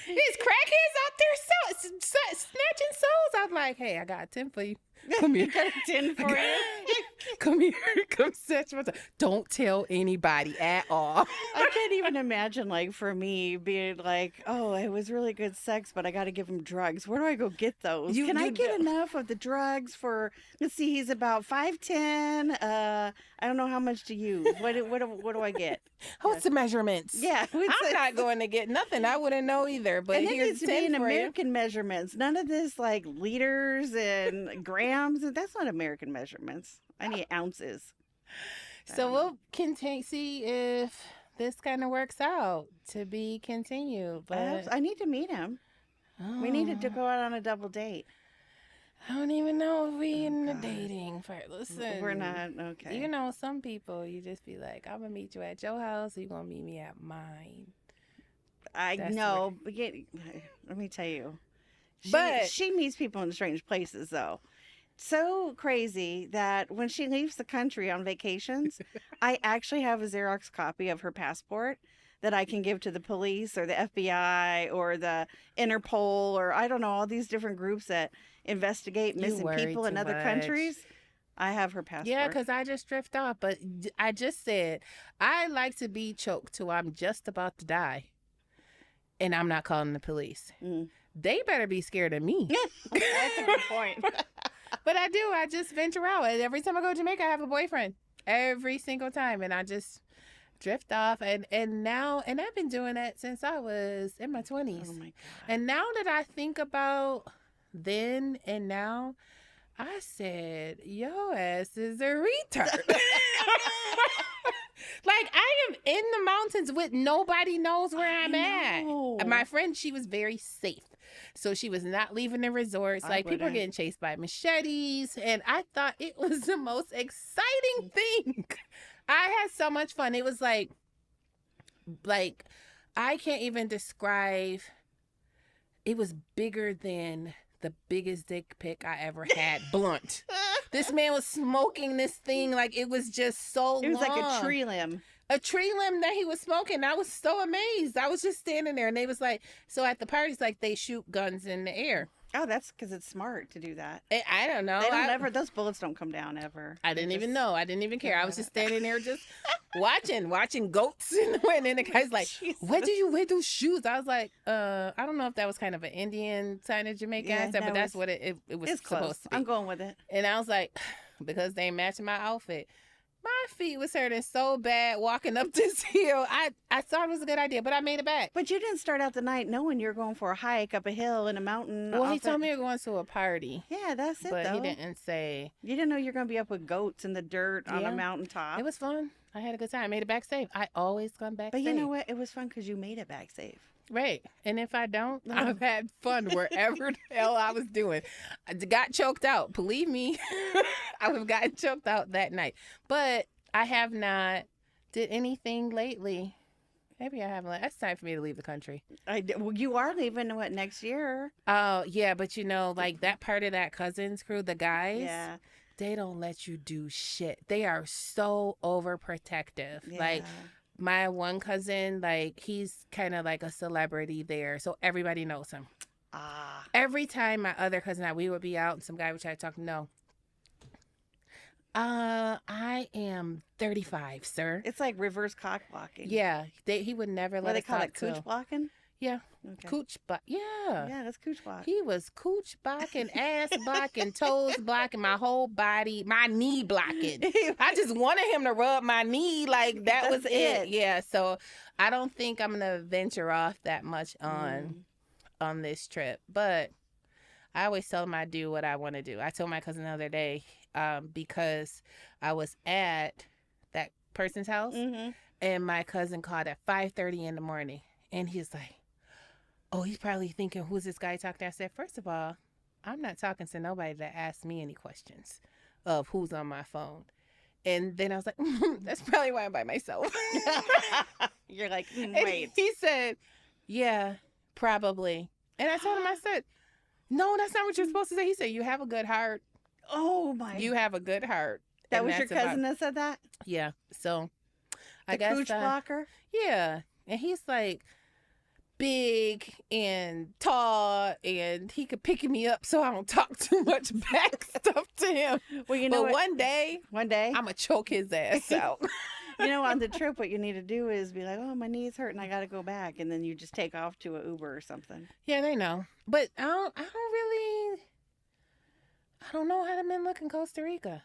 These crackheads out there snatching souls. I'm like, hey, I got a 10 for you. Come here. Got a 10 for you. Come here. Come snatch my soul. Don't tell anybody at all. I can't even imagine, like, for me being like, oh, it was really good sex, but I got to give him drugs. Where do I go get those? Can I get enough of the drugs for, let's see, he's about 5'10". I don't know how much to use. What do I get? What's the measurements? Yeah. I'm not going to get nothing. I wouldn't know either. But and it here's needs to be in 10 for you. American measurements. None of this, like, liters and grams. That's not American measurements. I need ounces. So we'll continue, see if this kind of works out to be continued. But I need to meet him. We needed to go out on a double date. I don't even know if we in the dating part. Listen, We're not. Okay. You know, some people you just be like, I'm gonna meet you at your house. You're gonna meet me at mine. I That's know. But let me tell you. But- she meets people in strange places, though. So crazy that when she leaves the country on vacations, I actually have a Xerox copy of her passport that I can give to the police or the FBI or the Interpol or I don't know, all these different groups that investigate missing worry people in too other much. countries. I have her passport. Yeah, because I just drift off. But I just said I like to be choked till I'm just about to die, and I'm not calling the police. They better be scared of me. That's a good point. But I do. I just venture out. And every time I go to Jamaica, I have a boyfriend. Every single time. And I just drift off. And I've been doing that since I was in my 20s. Oh, my God. And now that I think about then and now, I said, yo ass is a retard. Like, I am in the mountains with nobody knows where I'm at. My friend, she was very safe. So she was not leaving the resorts. Like, people were getting chased by machetes. And I thought it was the most exciting thing. I had so much fun. It was like, I can't even describe. It was bigger than the biggest dick pic I ever had. Blunt. This man was smoking this thing like it was just so long. It was like a tree limb. a tree limb that he was smoking. I was so amazed. I was just standing there, and they was like, so at the parties, like they shoot guns in the air. Oh, that's because it's smart to do that. I don't know. They don't ever. Those bullets don't come down ever. I didn't even know. I didn't even care. I was just standing there, just watching goats in the wind. And the guy's like, "Where did you wear those shoes?" I was like, I don't know if that was kind of an Indian sign of Jamaican accent, but that's what it was it's supposed close. to be. I'm going with it. And I was like, because they matching my outfit. My feet was hurting so bad walking up this hill. I thought it was a good idea, but I made it back. But you didn't start out the night knowing you were going for a hike up a hill in a mountain. Well, he told me we were going to a party. Yeah, that's it, but though. he didn't say. You didn't know you were going to be up with goats in the dirt on a mountaintop. It was fun. I had a good time. I made it back safe. I always come back safe. But you know what? It was fun because you made it back safe. Right. And if I don't, I've had fun wherever the hell I was doing. I got choked out. Believe me, I would have gotten choked out that night. But I have not did anything lately. Maybe I haven't. It's time for me to leave the country. Well, you are leaving, what, next year? Oh, yeah. But, you know, like that part of that Cousins crew, the guys, yeah, they don't let you do shit. They are so overprotective. Yeah. Like, my one cousin, like, he's kind of like a celebrity there. So everybody knows him. Ah. Every time my other cousin and we would be out and some guy would try to talk, no. I am 35, sir. It's like reverse cock blocking. Yeah. He would never let us talk to him. What they call it, cooch blocking? Yeah. Okay. Cooch block. Yeah. Yeah, that's cooch block. He was cooch blocking, ass blocking, toes blocking, my whole body, my knee blocking. I just wanted him to rub my knee, like that was it. Yeah. So I don't think I'm gonna venture off that much on this trip. But I always tell him I do what I want to do. I told my cousin the other day, because I was at that person's house and my cousin called at 5:30 in the morning and he's like, oh, he's probably thinking, who's this guy talking to? I said, first of all, I'm not talking to nobody that asks me any questions of who's on my phone. And then I was like, that's probably why I'm by myself. You're like, wait. And he said, yeah, probably. And I told him, I said, no, that's not what you're supposed to say. He said, you have a good heart. Oh, my. You have a good heart. That was your cousin that said that? Yeah. So, I the guess. Cooch blocker? Yeah. And he's like big and tall and he could pick me up so I don't talk too much back stuff to him. Well, you know but what? one day, I'm going to choke his ass out. You know, on the trip, what you need to do is be like, oh, my knee's hurt and I got to go back. And then you just take off to an Uber or something. Yeah, they know. But I don't know how to men look in Costa Rica.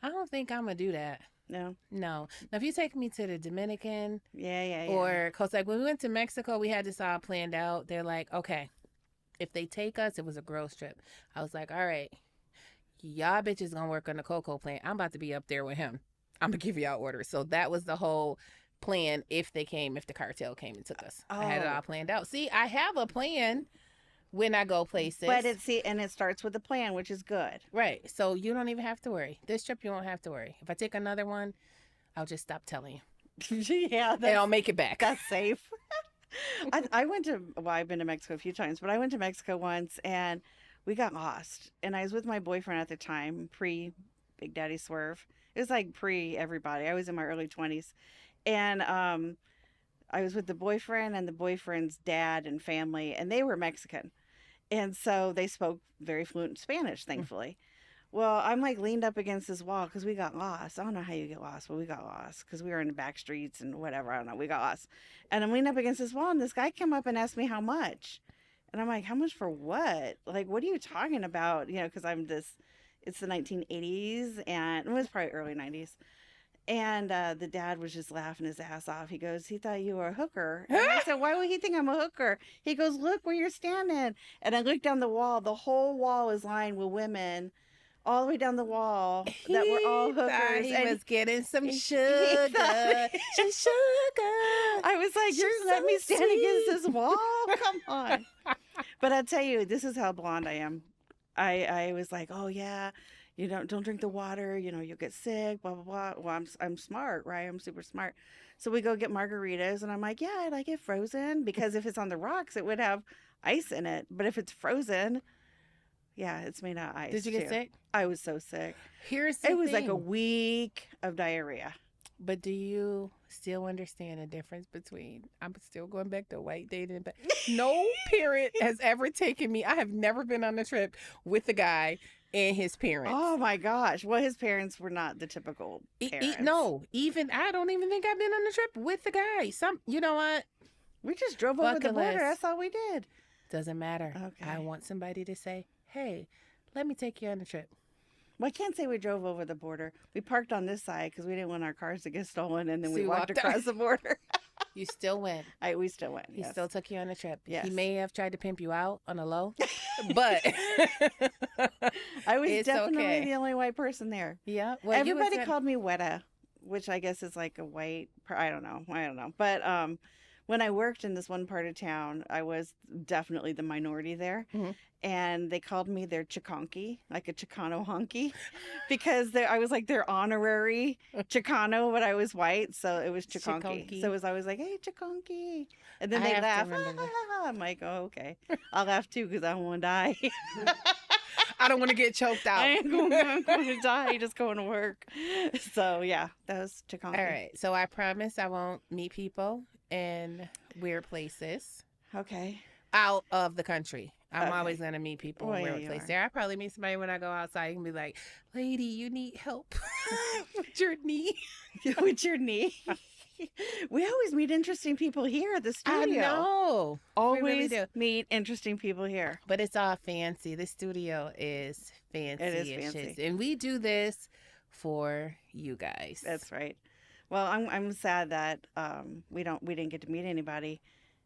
I don't think I'm going to do that. No. Now, if you take me to the Dominican. Yeah. Or, because like when we went to Mexico, we had this all planned out. They're like, okay, if they take us, it was a girls trip. I was like, all right, y'all bitches going to work on the cocoa plant. I'm about to be up there with him. I'm going to give y'all orders. So that was the whole plan if the cartel came and took us. I had it all planned out. See, I have a plan when I go places. But it starts with a plan, which is good. Right. So you don't even have to worry. This trip, you won't have to worry. If I take another one, I'll just stop telling you. Yeah. And I'll make it back. That's safe. I've been to Mexico a few times, but I went to Mexico once and we got lost. And I was with my boyfriend at the time, pre-Big Daddy Swerve. It was like pre-everybody. I was in my early 20s. And I was with the boyfriend and the boyfriend's dad and family, and they were Mexican. And so they spoke very fluent Spanish, thankfully. Well, I'm like leaned up against this wall because we got lost. I don't know how you get lost, but we got lost because we were in the back streets and whatever. I don't know. We got lost. And I'm leaned up against this wall, and this guy came up and asked me how much. And I'm like, how much for what? Like, what are you talking about? You know, because it's the 1980s, and it was probably early 90s. And the dad was just laughing his ass off. He goes, he thought you were a hooker. And I said, why would he think I'm a hooker? He goes, look where you're standing. And I looked down the wall. The whole wall was lined with women all the way down the wall that were all hookers. He and was getting some sugar. Some sugar. I was like, you're She's letting me so stand sweet. against this wall? Come on. But I'll tell you, this is how blonde I am. I was like, oh, yeah. You don't drink the water, you know, you'll get sick, blah, blah, blah. Well, I'm smart, right? I'm super smart. So we go get margaritas, and I'm like, yeah, I like it frozen, because if it's on the rocks, it would have ice in it. But if it's frozen, yeah, it's made out of ice. Did you get too. sick? I was so sick. Here's the It was thing. like a week of diarrhea. But do you still understand the difference between, I'm still going back to white dating, but no parent has ever taken me. I have never been on a trip with a guy and his parents. Oh my gosh. Well, his parents were not the typical parents. No, even, I don't even think I've been on a trip with the guy. You know what? We just drove over the Bucket border. list. That's all we did. Doesn't matter. Okay. I want somebody to say, hey, let me take you on a trip. Well, I can't say we drove over the border. We parked on this side because we didn't want our cars to get stolen, and then So we you walked walked across the border. You still went. We still went. He Yes. still took you on a trip. Yes. He may have tried to pimp you out on a low, but I was it's definitely okay. the only white person there. Yeah. Well, you was Everybody gonna- called me Weta, which I guess is like a white. I don't know. But when I worked in this one part of town, I was definitely the minority there, Mhm. and they called me their Chicano, like a Chicano honky, because I was like their honorary Chicano, but I was white, so it was Chiconky. Chiconky. So it was always like, "Hey, Chiconky," and then I they have to laugh. remember that. I'm like, "Oh, okay." I'll laugh too because I don't want to die. I don't want to get choked out. I ain't going to die just going to work. So yeah, that was Chiconky. All right. So I promise I won't meet people in weird places Okay. out of the country. I'm Okay. always going to meet people Well, in yeah, weird you places. are. There, I probably meet somebody when I go outside and be like, lady, you need help with your knee. With your knee. We always meet interesting people here at the studio. I know. Always really do. meet interesting people here. But it's all fancy. The studio is fancy. It is as fancy. shit. And we do this for you guys. That's right. Well, I'm sad that we didn't get to meet anybody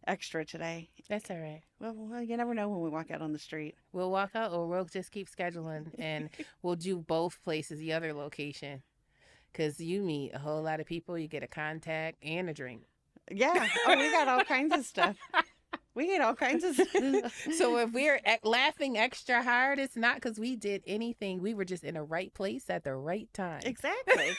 extra today. That's all right. Well, you never know when we walk out on the street. We'll walk out or we'll just keep scheduling and we'll do both places, the other location. Because you meet a whole lot of people, you get a contact and a drink. Yeah. Oh, we got all kinds of stuff. We get all kinds of stuff. So if we're laughing extra hard, it's not because we did anything. We were just in the right place at the right time. Exactly.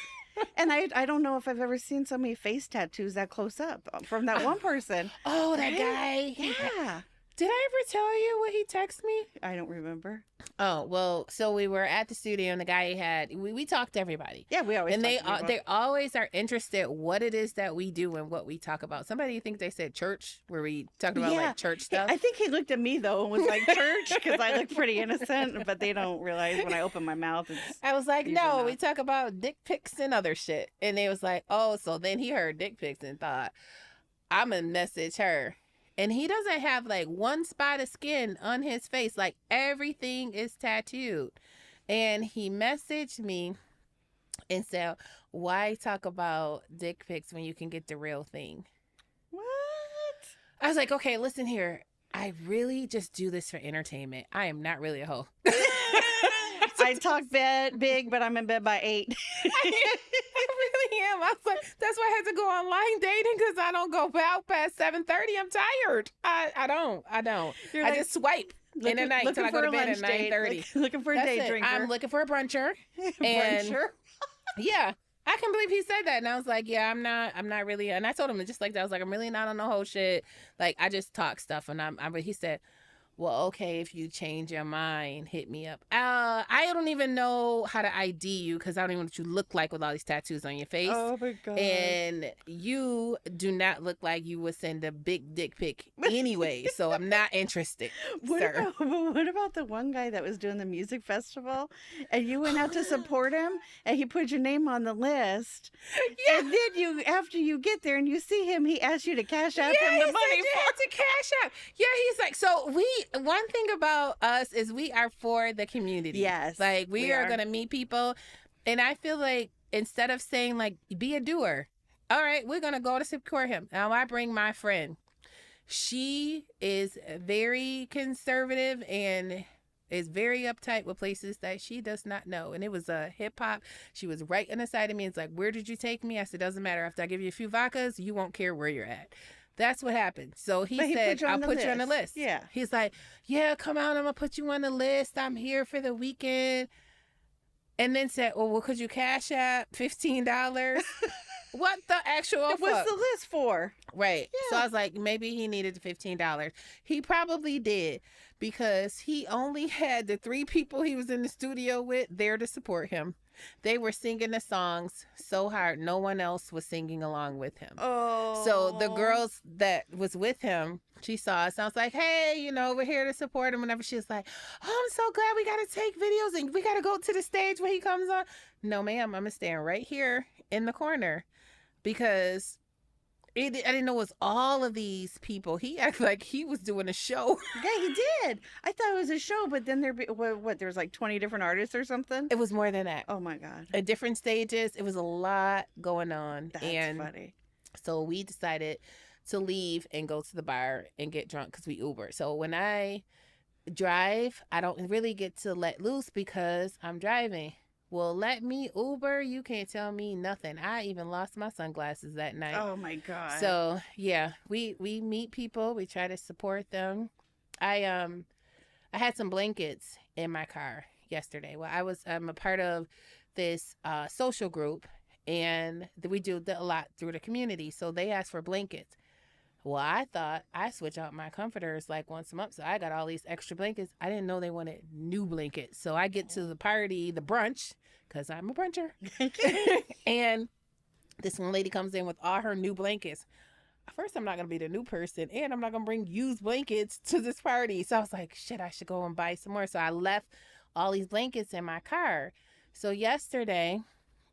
And I don't know if I've ever seen so many face tattoos that close up from that one person. Oh, that Right? guy. Yeah. Did I ever tell you what he texted me? I don't remember. Oh, well, so we were at the studio and the guy we talked to everybody. Yeah, we always And talk to people. they always are interested what it is that we do and what we talk about. Somebody think they said church, where we talked about Yeah. like church stuff. I think he looked at me though and was like church because I look pretty innocent, but they don't realize when I open my mouth it's I was like, Usually no, not. we talk about dick pics and other shit. And they was like, oh, so then he heard dick pics and thought, I'm going to message her. And he doesn't have like one spot of skin on his face. Like everything is tattooed. And he messaged me and said, why talk about dick pics when you can get the real thing? what? I was like, okay, listen here. I really just do this for entertainment. I am not really a hoe. I talk big, but I'm in bed by 8. I really am. I was like, that's why I had to go online dating because I don't go out past 7:30. I'm tired. I don't. You're I like, just swipe in the night until I go to bed at 9:30. Looking for a That's day it. drinker. I'm looking for a bruncher. and- Bruncher. Yeah. I can believe he said that. And I was like, yeah, I'm not really. And I told him just like that. I was like, I'm really not on the whole shit. Like, I just talk stuff. And but he said, well, okay, if you change your mind, hit me up. I don't even know how to ID you because I don't even know what you look like with all these tattoos on your face. Oh my god. And you do not look like you would send a big dick pic anyway. So I'm not interested, sir. What about the one guy that was doing the music festival and you went out to support him and he put your name on the list? Yeah. And then after you get there and you see him, he asks you to cash out Yeah, him he the said money. you had to cash out. Yeah, he's like, so one thing about us is we are for the community. Yes, Like we we are are. going to meet people. And I feel like instead of saying like, be a doer. All right, we're going to go to support him. Now I bring my friend. She is very conservative and is very uptight with places that she does not know. And it was a hip hop. She was right on the side of me. It's like, where did you take me? I said, doesn't matter. After I give you a few vodkas, you won't care where you're at. That's what happened. So he But he said, put you on I'll the put you on the list. list. Yeah. He's like, yeah, come on. I'm going to put you on the list. I'm here for the weekend. And then said, well, could you cash out $15? What the actual fuck? What's the list for? Right. So Yeah. I was like, maybe he needed the $15. He probably did because he only had the 3 people he was in the studio with there to support him. They were singing the songs so hard, no one else was singing along with him. Oh. So the girls that was with him, she saw us. I was like, hey, you know, we're here to support him. Whenever she was like, oh, I'm so glad we got to take videos and we got to go to the stage when he comes on. No, ma'am, I'm going to stand right here in the corner because I didn't know it was all of these people. He acted like he was doing a show. Yeah, he did. I thought it was a show, but then there was like 20 different artists or something? It was more than that. Oh my God. At different stages, it was a lot going on. That's funny. So we decided to leave and go to the bar and get drunk because we Uber. So when I drive, I don't really get to let loose because I'm driving. Well, let me Uber. You can't tell me nothing. I even lost my sunglasses that night. Oh my God. So yeah, we meet people. We try to support them. I had some blankets in my car yesterday. Well, I'm a part of this social group, and we do a lot through the community. So they asked for blankets. Well, I thought I switch out my comforters like once a month. So I got all these extra blankets. I didn't know they wanted new blankets. So I get to the party, the brunch, because I'm a bruncher. And this one lady comes in with all her new blankets. First, I'm not going to be the new person, and I'm not going to bring used blankets to this party. So I was like, shit, I should go and buy some more. So I left all these blankets in my car. So yesterday,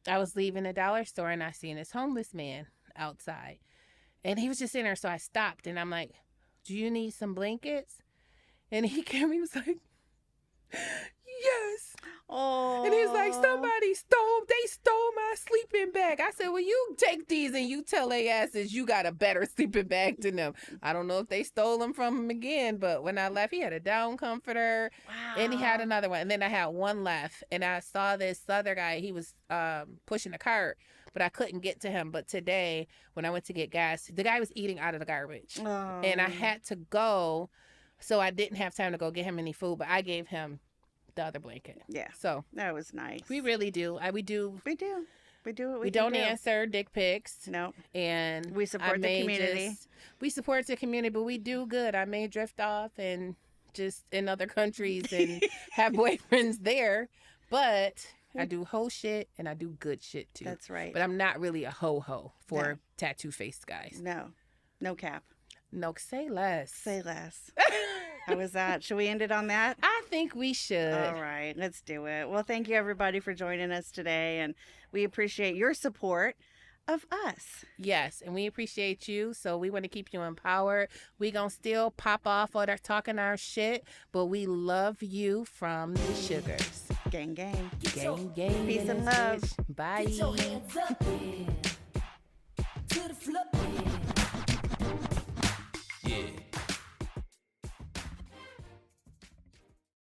I was leaving a dollar store, and I seen this homeless man outside. And he was just in there, so I stopped, and I'm like, do you need some blankets? And he came, he was like, yes. Oh. And he's like, they stole my sleeping bag. I said, well, you take these and you tell they asses you got a better sleeping bag than them. I don't know if they stole them from him again, but when I left, he had a down comforter. Wow. And he had another one. And then I had one left, and I saw this other guy. He was pushing a cart, but I couldn't get to him. But today, when I went to get gas, the guy was eating out of the garbage. Oh. And I had to go, so I didn't have time to go get him any food, but I gave him the other blanket. Yeah. So That was nice. we really do. We do. We do. We do what we We can don't do. answer dick pics. No. And We support the community. We support the community, but we do good. I may drift off and just in other countries and have boyfriends there, but I do hoe shit and I do good shit too. That's right. But I'm not really a ho for No. tattoo faced guys. No. No cap. No, say less. Say less. How was that? Should we end it on that? I think we should. All right, let's do it. Well, thank you everybody for joining us today, and we appreciate your support of us. Yes, and we appreciate you. So we want to keep you empowered. We gonna still pop off all that talking our shit, but we love you from the sugars. Gang, gang. Gang, gang. Peace in and this love. bitch. Bye. Get your hands up, yeah. To the floor, yeah. Yeah.